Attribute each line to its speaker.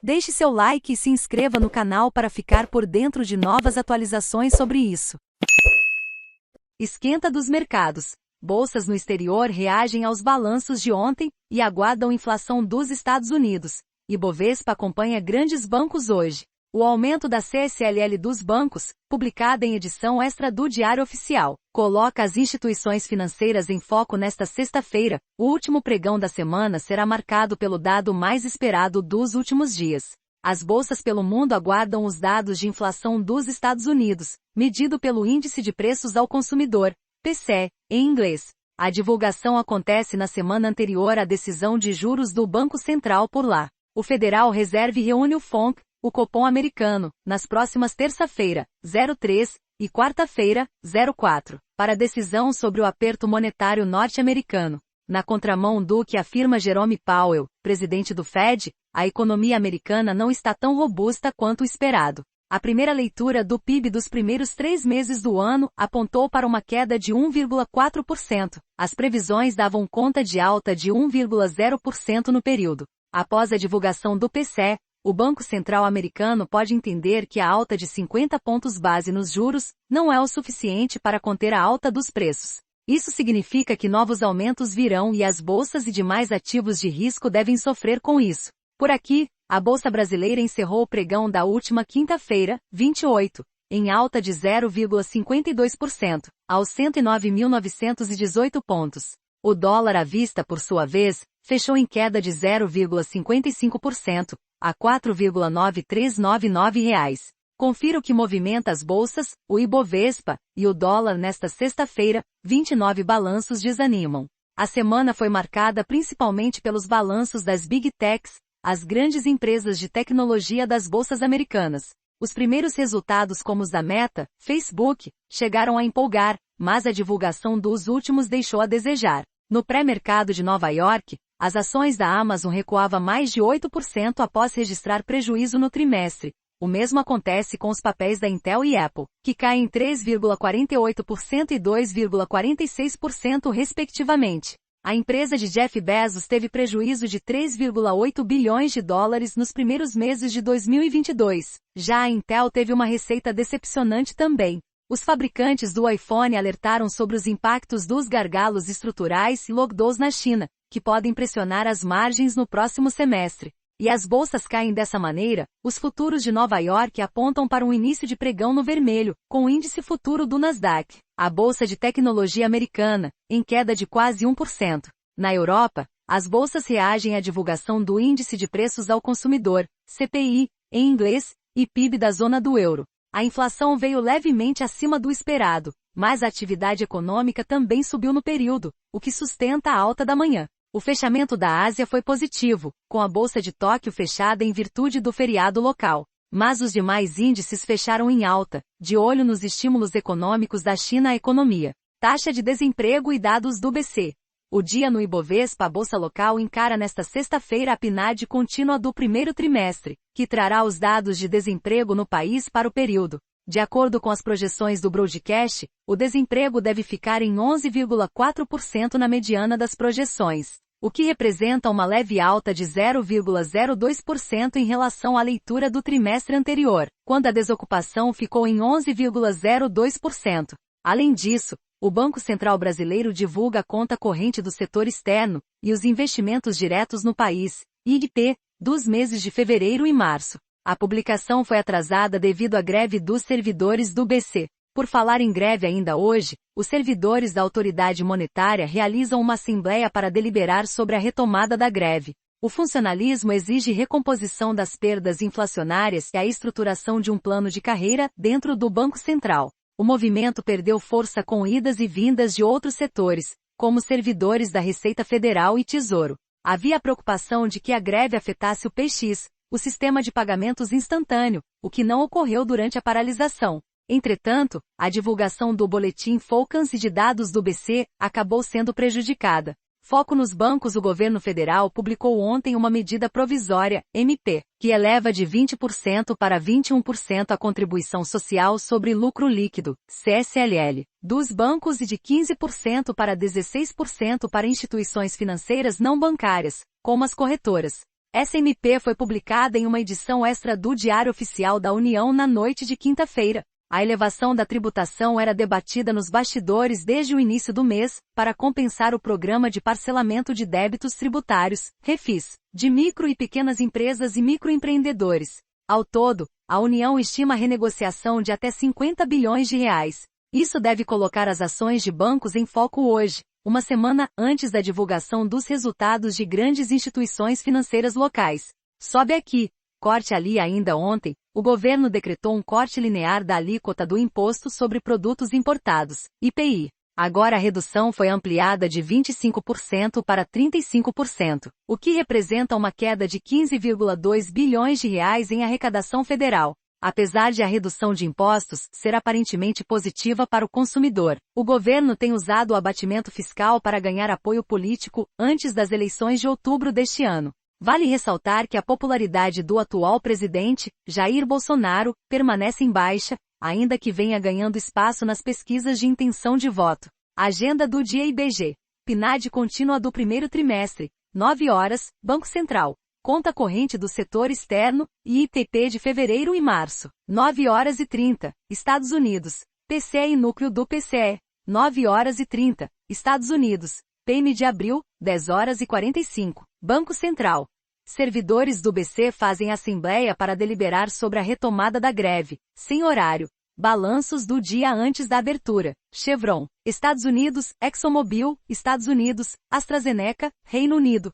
Speaker 1: Deixe seu like e se inscreva no canal para ficar por dentro de novas atualizações sobre isso. Esquenta dos mercados. Bolsas no exterior reagem aos balanços de ontem e aguardam inflação dos Estados Unidos. Ibovespa acompanha grandes bancos hoje. O aumento da CSLL dos bancos, publicada em edição extra do Diário Oficial, coloca as instituições financeiras em foco nesta sexta-feira. O último pregão da semana será marcado pelo dado mais esperado dos últimos dias. As bolsas pelo mundo aguardam os dados de inflação dos Estados Unidos, medido pelo Índice de Preços ao Consumidor, PCE, em inglês. A divulgação acontece na semana anterior à decisão de juros do Banco Central por lá. O Federal Reserve reúne o FONC, o Copom americano, nas próximas terça-feira, 03, e quarta-feira, 04, para decisão sobre o aperto monetário norte-americano. Na contramão do que afirma Jerome Powell, presidente do Fed, a economia americana não está tão robusta quanto o esperado. A primeira leitura do PIB dos primeiros 3 meses do ano apontou para uma queda de 1,4%. As previsões davam conta de alta de 1,0% no período. Após a divulgação do PCE, o Banco Central americano pode entender que a alta de 50 pontos base nos juros não é o suficiente para conter a alta dos preços. Isso significa que novos aumentos virão e as bolsas e demais ativos de risco devem sofrer com isso. Por aqui, a Bolsa Brasileira encerrou o pregão da última quinta-feira, 28, em alta de 0,52%, aos 109.918 pontos. O dólar à vista, por sua vez, fechou em queda de 0,55%, a R$ 4,9399. Confira o que movimenta as bolsas, o Ibovespa, e o dólar nesta sexta-feira. 29 balanços desanimam. A semana foi marcada principalmente pelos balanços das Big Techs, as grandes empresas de tecnologia das bolsas americanas. Os primeiros resultados, como os da Meta, Facebook, chegaram a empolgar, mas a divulgação dos últimos deixou a desejar. No pré-mercado de Nova York, as ações da Amazon recuavam mais de 8% após registrar prejuízo no trimestre. O mesmo acontece com os papéis da Intel e Apple, que caem 3,48% e 2,46% respectivamente. A empresa de Jeff Bezos teve prejuízo de 3,8 bilhões de dólares nos primeiros meses de 2022. Já a Intel teve uma receita decepcionante também. Os fabricantes do iPhone alertaram sobre os impactos dos gargalos estruturais e lockdowns na China, que podem pressionar as margens no próximo semestre. E as bolsas caem dessa maneira. Os futuros de Nova York apontam para um início de pregão no vermelho, com o índice futuro do Nasdaq, a bolsa de tecnologia americana, em queda de quase 1%. Na Europa, as bolsas reagem à divulgação do Índice de Preços ao Consumidor, CPI, em inglês, e PIB da zona do euro. A inflação veio levemente acima do esperado, mas a atividade econômica também subiu no período, o que sustenta a alta da manhã. O fechamento da Ásia foi positivo, com a Bolsa de Tóquio fechada em virtude do feriado local. Mas os demais índices fecharam em alta, de olho nos estímulos econômicos da China à economia. Taxa de desemprego e dados do BC. O dia no Ibovespa, a bolsa local encara nesta sexta-feira a PNAD contínua do primeiro trimestre, que trará os dados de desemprego no país para o período. De acordo com as projeções do Broadcast, o desemprego deve ficar em 11,4% na mediana das projeções, o que representa uma leve alta de 0,02% em relação à leitura do trimestre anterior, quando a desocupação ficou em 11,02%. Além disso, o Banco Central Brasileiro divulga a conta corrente do setor externo e os investimentos diretos no país, IDP, dos meses de fevereiro e março. A publicação foi atrasada devido à greve dos servidores do BC. Por falar em greve ainda hoje, os servidores da autoridade monetária realizam uma assembleia para deliberar sobre a retomada da greve. O funcionalismo exige recomposição das perdas inflacionárias e a estruturação de um plano de carreira dentro do Banco Central. O movimento perdeu força com idas e vindas de outros setores, como servidores da Receita Federal e Tesouro. Havia a preocupação de que a greve afetasse o PX, o sistema de pagamentos instantâneo, o que não ocorreu durante a paralisação. Entretanto, a divulgação do boletim Focus e de dados do BC acabou sendo prejudicada. Foco nos bancos. O governo federal publicou ontem uma medida provisória, MP, que eleva de 20% para 21% a contribuição social sobre lucro líquido, CSLL, dos bancos e de 15% para 16% para instituições financeiras não bancárias, como as corretoras. SMP foi publicada em uma edição extra do Diário Oficial da União na noite de quinta-feira. A elevação da tributação era debatida nos bastidores desde o início do mês, para compensar o Programa de Parcelamento de Débitos Tributários, REFIS, de micro e pequenas empresas e microempreendedores. Ao todo, a União estima a renegociação de até 50 bilhões de reais. Isso deve colocar as ações de bancos em foco hoje, uma semana antes da divulgação dos resultados de grandes instituições financeiras locais. Sobe aqui, corte ali. Ainda ontem, o governo decretou um corte linear da alíquota do Imposto sobre Produtos Importados, IPI. Agora a redução foi ampliada de 25% para 35%, o que representa uma queda de 15,2 bilhões de reais em arrecadação federal. Apesar de a redução de impostos ser aparentemente positiva para o consumidor, o governo tem usado o abatimento fiscal para ganhar apoio político antes das eleições de outubro deste ano. Vale ressaltar que a popularidade do atual presidente, Jair Bolsonaro, permanece em baixa, ainda que venha ganhando espaço nas pesquisas de intenção de voto. Agenda do dia IBGE. PNAD contínua do primeiro trimestre, 9 horas, Banco Central. Conta corrente do setor externo, e ITP de fevereiro e março, 9 horas e 30, Estados Unidos. PCE e núcleo do PCE, 9 horas e 30, Estados Unidos. PMI de abril, 10 horas e 45, Banco Central. Servidores do BC fazem assembleia para deliberar sobre a retomada da greve, sem horário. Balanços do dia antes da abertura. Chevron, Estados Unidos, ExxonMobil, Estados Unidos, AstraZeneca, Reino Unido.